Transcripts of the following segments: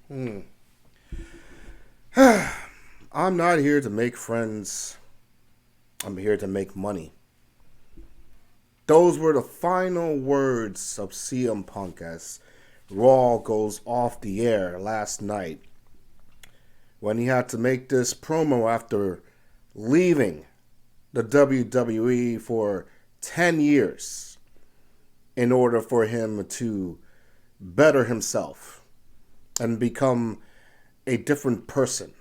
Hmm. I'm not here to make friends. I'm here to make money. Those were the final words of CM Punk as Raw goes off the air last night when he had to make this promo after leaving the WWE for 10 years in order for him to better himself and become a different person.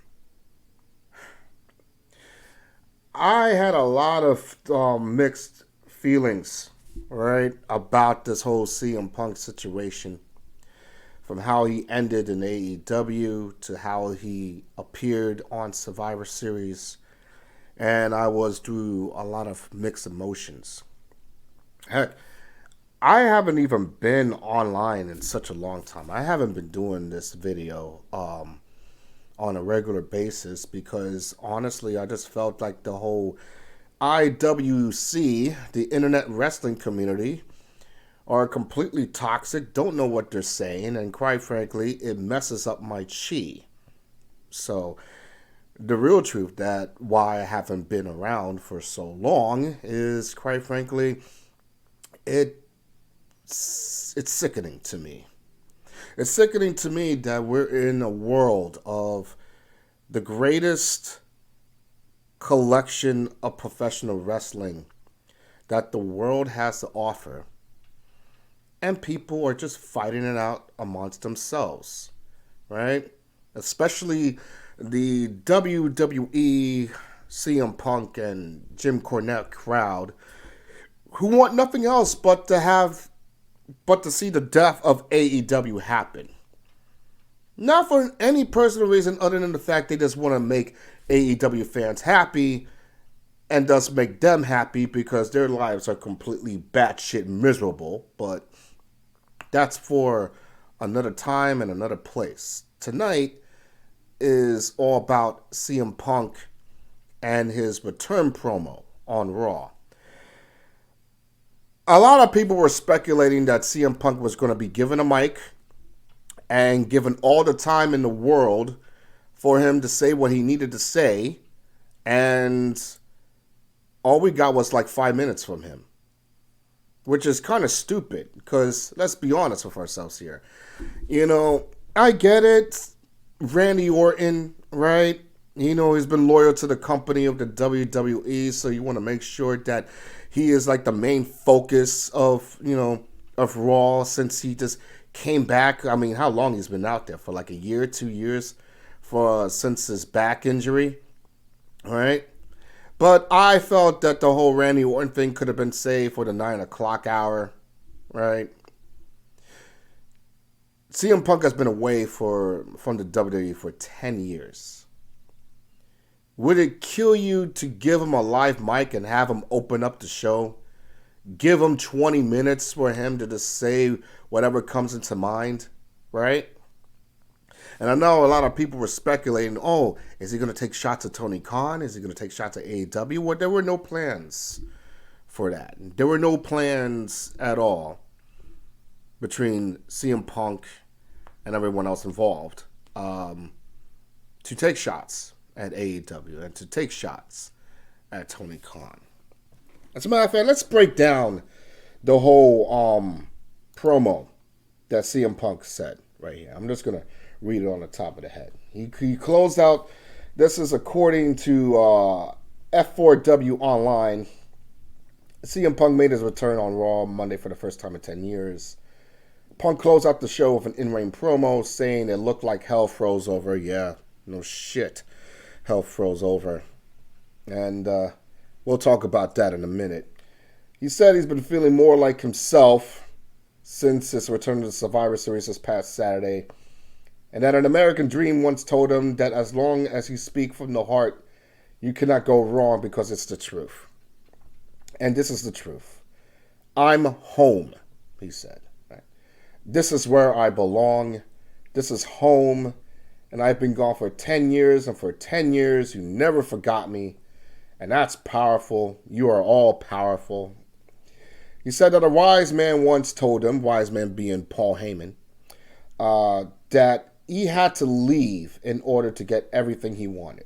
I had a lot of mixed feelings, right, about this whole CM Punk situation. From how he ended in AEW to how he appeared on Survivor Series, and I was through a lot of mixed emotions. Heck, I haven't even been online in such a long time. I haven't been doing this video on a regular basis because honestly, I just felt like the whole IWC, the Internet Wrestling Community, are completely toxic, don't know what they're saying, and quite frankly, it messes up my chi. So, the real truth that why I haven't been around for so long is quite frankly, it's sickening to me. It's sickening to me that we're in a world of the greatest collection of professional wrestling that the world has to offer, and people are just fighting it out amongst themselves, right? Especially the WWE, CM Punk, and Jim Cornette crowd, who want nothing else but to see the death of AEW happen. Not for any personal reason other than the fact they just want to make AEW fans happy and thus make them happy because their lives are completely batshit miserable. But that's for another time and another place. Tonight is all about CM Punk and his return promo on Raw. A lot of people were speculating that CM Punk was going to be given a mic and given all the time in the world for him to say what he needed to say, and all we got was like 5 minutes from him, which is kind of stupid because let's be honest with ourselves here. I get it. Randy Orton, right? He's been loyal to the company of the WWE, so you want to make sure that he is like the main focus of Raw since he just came back. I mean, how long he's been out there for like a year, 2 years for since his back injury, all right? But I felt that the whole Randy Orton thing could have been saved for the 9 o'clock hour, right? CM Punk has been away from the WWE for 10 years. Would it kill you to give him a live mic and have him open up the show? Give him 20 minutes for him to just say whatever comes into mind, right? And I know a lot of people were speculating, oh, is he going to take shots at Tony Khan? Is he going to take shots at AEW? Well, there were no plans for that. There were no plans at all between CM Punk and everyone else involved to take shots at AEW and to take shots at Tony Khan. As a matter of fact, let's break down the whole promo that CM Punk said right here. I'm just going to read it on the top of the head. He closed out, this is according to F4W Online. CM Punk made his return on Raw Monday for the first time in 10 years. Punk closed out the show with an in-ring promo saying it looked like hell froze over. Yeah, no shit. Hell froze over. And we'll talk about that in a minute. He said he's been feeling more like himself since his return to the Survivor Series this past Saturday. And that an American Dream once told him that as long as you speak from the heart, you cannot go wrong because it's the truth. And this is the truth. I'm home, he said. This is where I belong. This is home. And I've been gone for 10 years. And for 10 years, you never forgot me. And that's powerful. You are all powerful. He said that a wise man once told him, wise man being Paul Heyman, that he had to leave in order to get everything he wanted.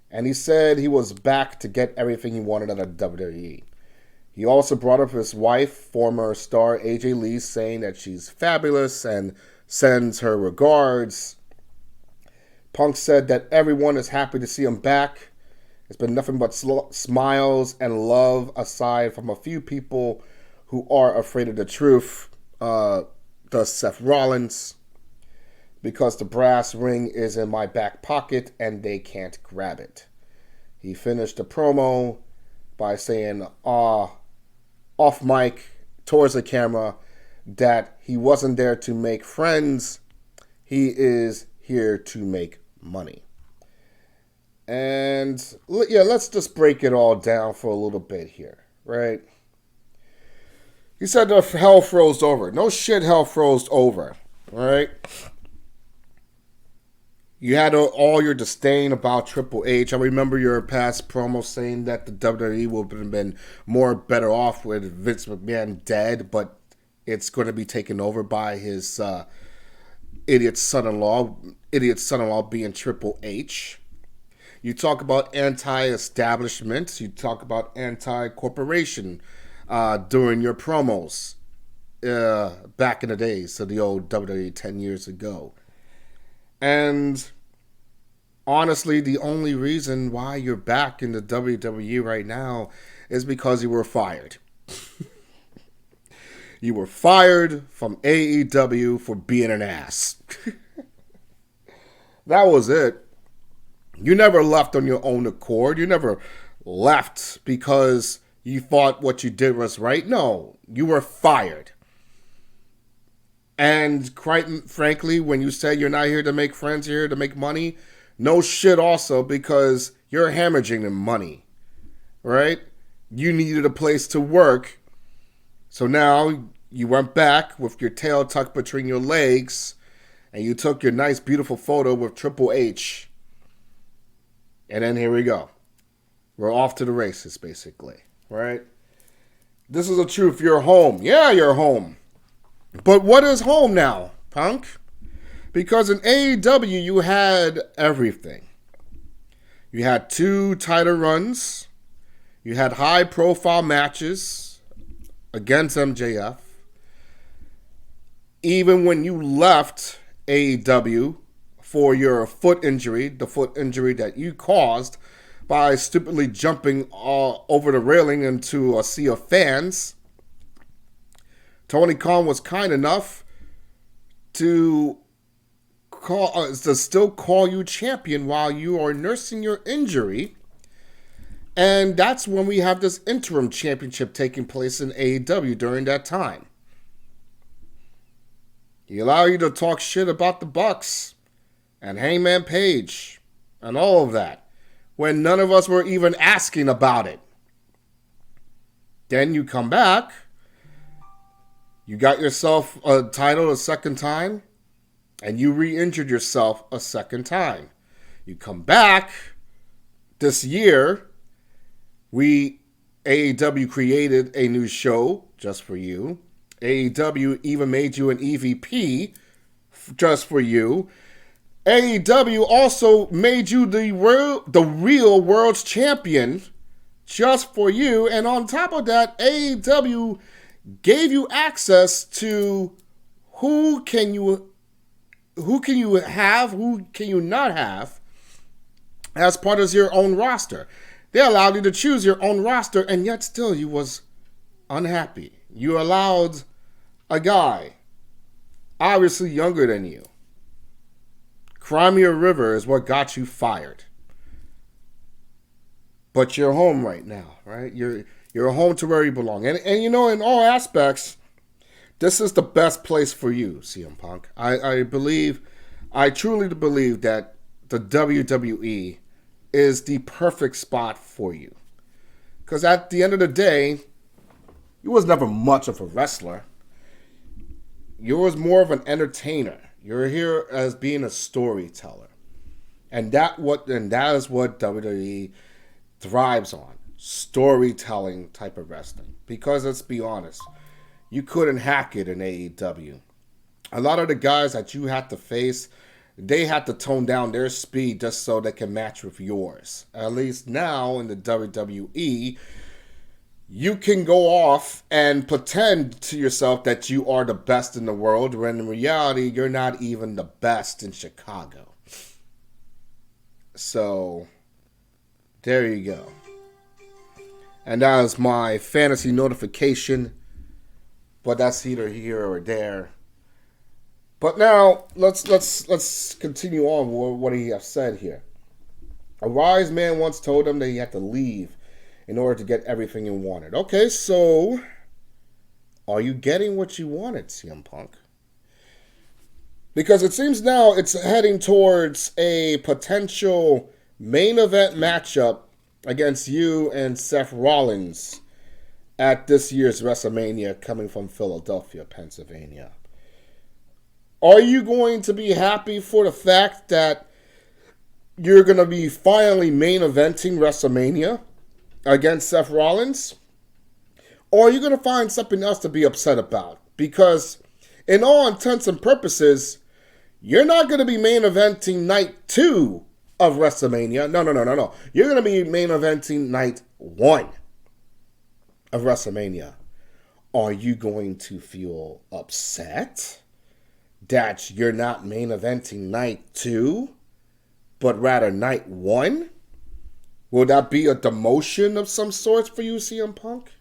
And he said he was back to get everything he wanted out of WWE. He also brought up his wife, former star AJ Lee, saying that she's fabulous and sends her regards. Punk said that everyone is happy to see him back. It's been nothing but smiles and love, aside from a few people who are afraid of the truth. Does Seth Rollins, because the brass ring is in my back pocket and they can't grab it. He finished the promo by saying off mic towards the camera that he wasn't there to make friends. He is here to make money. And yeah, let's just break it all down for a little bit here, right? He said the hell froze over. No shit, hell froze over, right? You had all your disdain about Triple H. I remember your past promo saying that the WWE would have been better off with Vince McMahon dead, but it's going to be taken over by his idiot son-in-law being Triple H. You talk about anti-establishment. You talk about anti-corporation during your promos back in the days of the old WWE 10 years ago. And honestly, the only reason why you're back in the WWE right now is because you were fired. You were fired from AEW for being an ass. That was it. You never left on your own accord. You never left because you thought what you did was right. No, you were fired. And quite frankly, when you say you're not here to make friends, you're here to make money, no shit also, because you're hemorrhaging the money, right? You needed a place to work. So now you went back with your tail tucked between your legs and you took your nice, beautiful photo with Triple H. And then here we go. We're off to the races, basically, right? This is the truth. You're home. Yeah, you're home. But what is home now, Punk? Because in AEW, you had everything. You had 2 title runs. You had high-profile matches against MJF. Even when you left AEW for your foot injury, the foot injury that you caused by stupidly jumping over the railing into a sea of fans, Tony Khan was kind enough to still call you champion while you are nursing your injury. And that's when we have this interim championship taking place in AEW during that time. He allowed you to talk shit about the Bucks and Hangman Page and all of that when none of us were even asking about it. Then you come back. You got yourself a title a second time, and you re-injured yourself a second time. You come back this year. AEW created a new show just for you. AEW even made you an EVP just for you. AEW also made you the real world's champion just for you. And on top of that, AEW gave you access to who can you have, who can you not have as part of your own roster. They allowed you to choose your own roster, and yet still you was unhappy. You allowed a guy, obviously younger than you. Crimea River is what got you fired. But you're home right now, right? You're home to where you belong. And you know, in all aspects, this is the best place for you, CM Punk. I truly believe that the WWE is the perfect spot for you. Because at the end of the day, you was never much of a wrestler. You was more of an entertainer. You're here as being a storyteller. And that is what WWE thrives on. Storytelling type of wrestling. Because let's be honest, you couldn't hack it in AEW. A lot of the guys that you had to face, they had to tone down their speed just so they can match with yours. At least now in the WWE, you can go off and pretend to yourself that you are the best in the world, when in reality, you're not even the best in Chicago. So, there you go. And that is my fantasy notification. But that's either here or there. But now let's continue on with what he has said here. A wise man once told him that he had to leave in order to get everything he wanted. Okay, so are you getting what you wanted, CM Punk? Because it seems now it's heading towards a potential main event matchup against you and Seth Rollins at this year's WrestleMania coming from Philadelphia, Pennsylvania. Are you going to be happy for the fact that you're going to be finally main eventing WrestleMania against Seth Rollins? Or are you going to find something else to be upset about? Because in all intents and purposes, you're not going to be main eventing night 2 of WrestleMania. No. You're going to be main eventing night 1 of WrestleMania. Are you going to feel upset that you're not main eventing night 2, but rather night 1? Will that be a demotion of some sort for you, CM Punk?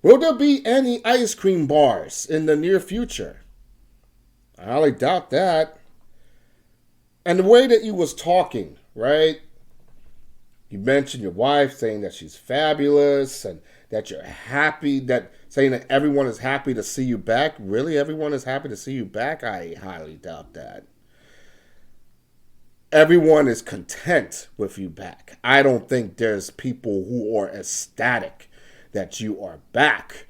Will there be any ice cream bars in the near future? I highly doubt that. And the way that you was talking, right? You mentioned your wife saying that she's fabulous and that you're happy, that saying that everyone is happy to see you back. Really? Everyone is happy to see you back? I highly doubt that. Everyone is content with you back. I don't think there's people who are ecstatic that you are back.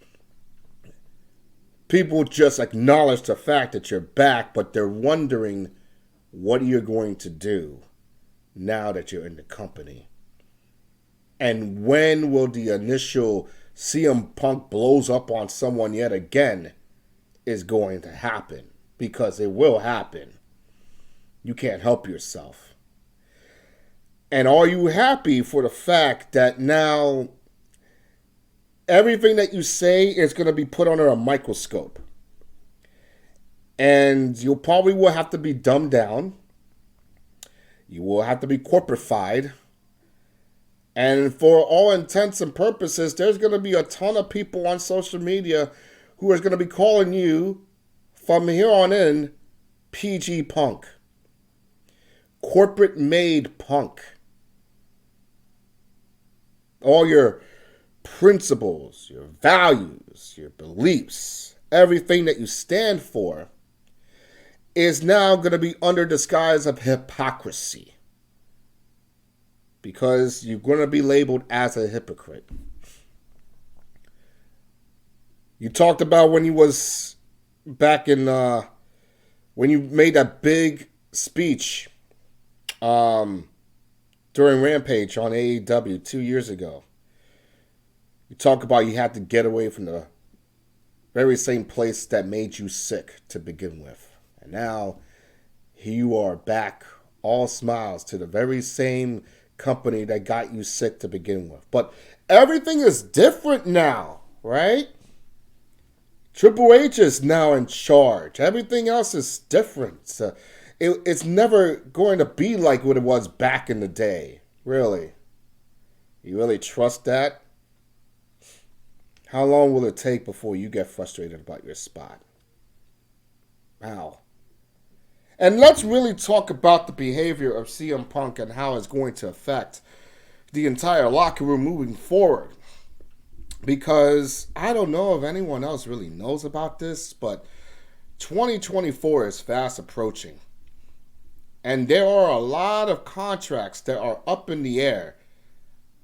People just acknowledge the fact that you're back, but they're wondering what you're going to do now that you're in the company. And when will the initial CM Punk blows up on someone yet again is going to happen? Because it will happen. You can't help yourself. And are you happy for the fact that now everything that you say is going to be put under a microscope? And you probably will have to be dumbed down. You will have to be corporatified. And for all intents and purposes, there's going to be a ton of people on social media who are going to be calling you, from here on in, PG Punk. Corporate-made punk. All your principles, your values, your beliefs, everything that you stand for is now going to be under disguise of hypocrisy. Because you're going to be labeled as a hypocrite. You talked about when you was back in, when you made that big speech during Rampage on AEW 2 years ago. You talk about you had to get away from the very same place that made you sick to begin with. And now, here you are back, all smiles, to the very same company that got you sick to begin with. But everything is different now, right? Triple H is now in charge. Everything else is different. It's never going to be like what it was back in the day. Really? You really trust that? How long will it take before you get frustrated about your spot? Wow. And let's really talk about the behavior of CM Punk and how it's going to affect the entire locker room moving forward. Because I don't know if anyone else really knows about this, but 2024 is fast approaching. And there are a lot of contracts that are up in the air.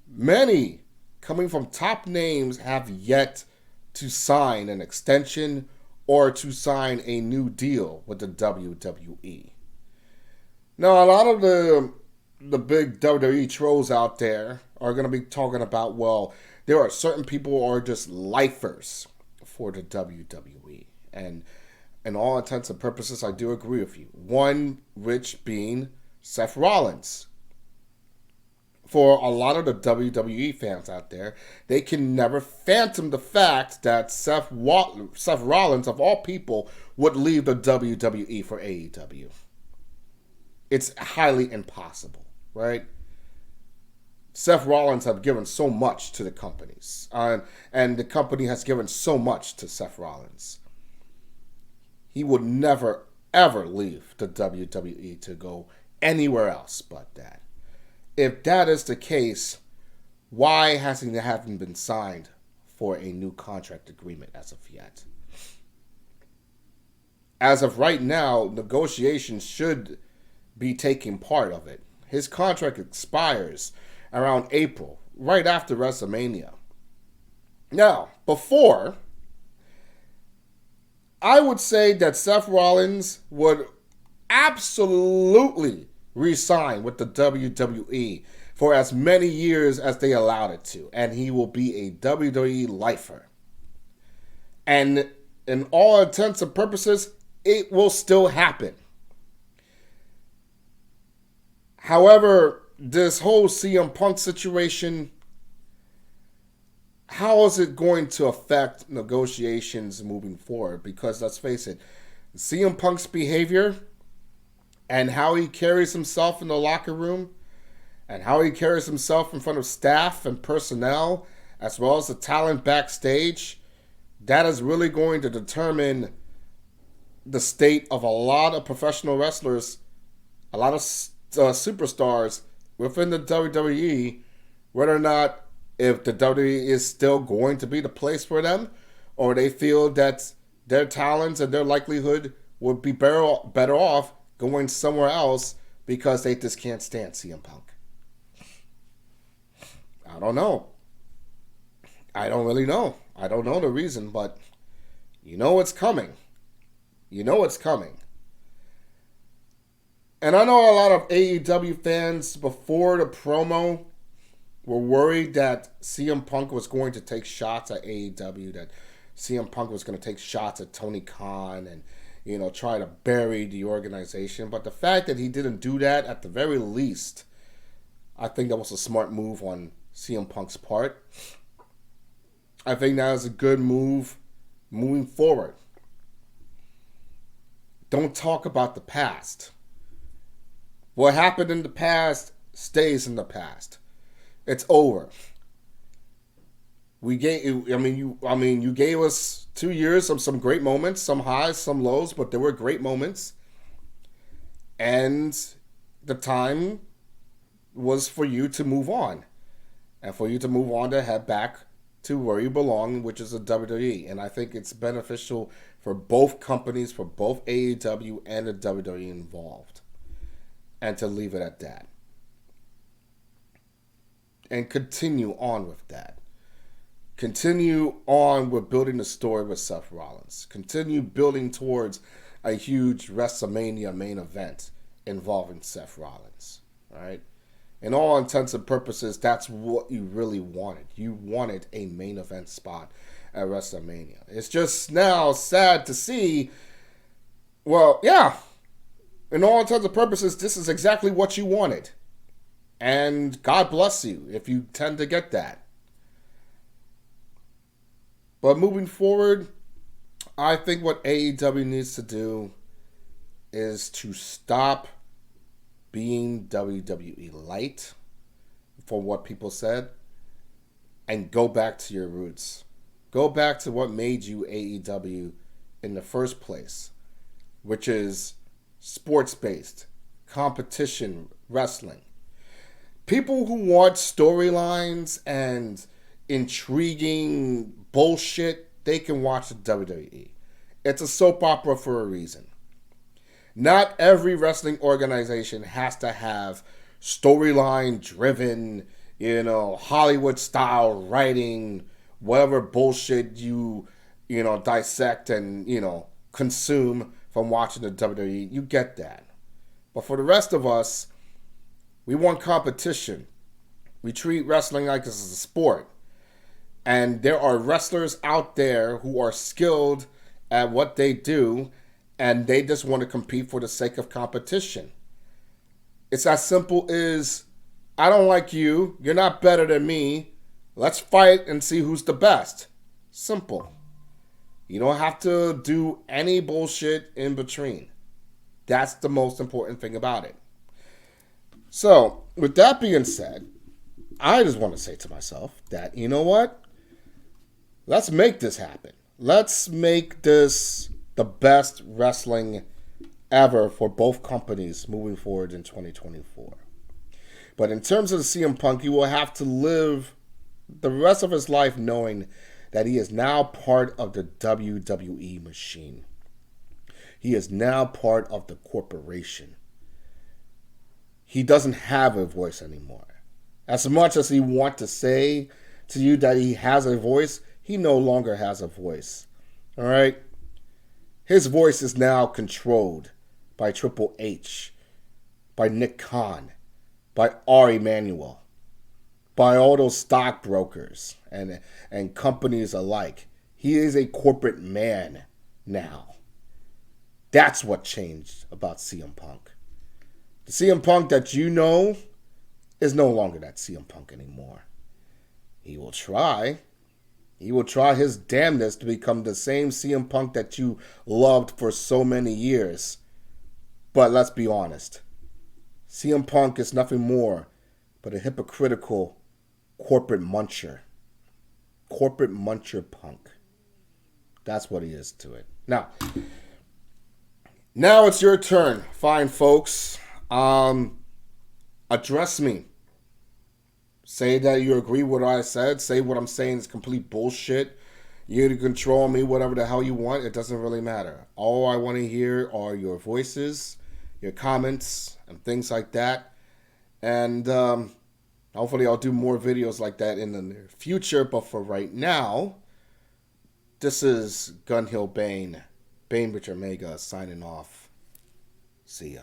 Many coming from top names have yet to sign an extension or to sign a new deal with the WWE. Now, a lot of the big WWE trolls out there are going to be talking about, well, there are certain people who are just lifers for the WWE. And in all intents and purposes, I do agree with you. One which being Seth Rollins. For a lot of the WWE fans out there, they can never fathom the fact that Seth Rollins, of all people, would leave the WWE for AEW. It's highly impossible, right? Seth Rollins have given so much to the companies, and the company has given so much to Seth Rollins. He would never, ever leave the WWE to go anywhere else but that. If that is the case, why hasn't it haven't been signed for a new contract agreement as of yet? As of right now, negotiations should be taking part of it. His contract expires around April, right after WrestleMania. Now, before, I would say that Seth Rollins would absolutely re-sign with the WWE for as many years as they allowed it to, and he will be a WWE lifer. And in all intents and purposes, it will still happen. However, this whole CM Punk situation, how is it going to affect negotiations moving forward? Because let's face it, CM Punk's behavior and how he carries himself in the locker room and how he carries himself in front of staff and personnel, as well as the talent backstage, that is really going to determine the state of a lot of professional wrestlers, a lot of superstars within the WWE, whether or not if the WWE is still going to be the place for them, or they feel that their talents and their likelihood would be better off going somewhere else because they just can't stand CM Punk. I don't know. I don't really know. I don't know the reason, but you know it's coming. You know it's coming. And I know a lot of AEW fans before the promo were worried that CM Punk was going to take shots at AEW, that CM Punk was going to take shots at Tony Khan and, try to bury the organization. But the fact that he didn't do that, at the very least, I think that was a smart move on CM Punk's part. I think that is a good move moving forward. Don't talk about the past. What happened in the past stays in the past. It's over. You gave us 2 years of some great moments, some highs, some lows, but there were great moments. And the time was for you to move on. And for you to move on to head back to where you belong, which is the WWE. And I think it's beneficial for both companies, for both AEW and the WWE involved. And to leave it at that. And continue on with that. Continue on with building the story with Seth Rollins. Continue building towards a huge WrestleMania main event involving Seth Rollins. All right? In all intents and purposes, that's what you really wanted. You wanted a main event spot at WrestleMania. It's just now sad to see, well, yeah, in all intents and purposes, this is exactly what you wanted. And God bless you if you tend to get that. But moving forward, I think what AEW needs to do is to stop being WWE light, for what people said, and go back to your roots. Go back to what made you AEW in the first place, which is sports-based, competition wrestling. People who want storylines and intriguing bullshit, they can watch the WWE. It's a soap opera for a reason. Not every wrestling organization has to have storyline-driven, Hollywood-style writing, whatever bullshit you dissect and, consume from watching the WWE. You get that. But for the rest of us, we want competition. We treat wrestling like this is a sport. And there are wrestlers out there who are skilled at what they do, And they just want to compete for the sake of competition. It's as simple as, I don't like you. You're not better than me. Let's fight and see who's the best. Simple. You don't have to do any bullshit in between. That's the most important thing about it. So, with that being said, I just want to say to myself that, you know what? Let's make this happen. Let's make this the best wrestling ever for both companies moving forward in 2024. But in terms of the CM Punk, he will have to live the rest of his life knowing that he is now part of the WWE machine. He is now part of the corporation. He doesn't have a voice anymore. As much as he wants to say to you that he has a voice, he no longer has a voice. All right? His voice is now controlled by Triple H, by Nick Khan, by Ari Emanuel, by all those stockbrokers and companies alike. He is a corporate man now. That's what changed about CM Punk. The CM Punk that you know is no longer that CM Punk anymore. He will try. He will try his damnedest to become the same CM Punk that you loved for so many years. But let's be honest. CM Punk is nothing more but a hypocritical corporate muncher. Corporate muncher punk. That's what he is to it. Now it's your turn. Fine, folks. Address me. Say that you agree with what I said. Say what I'm saying is complete bullshit. You can control me, whatever the hell you want. It doesn't really matter. All I want to hear are your voices, your comments, and things like that. And hopefully I'll do more videos like that in the near future. But for right now, this is Gun Hill Bane. Bane Richard Omega signing off. See ya.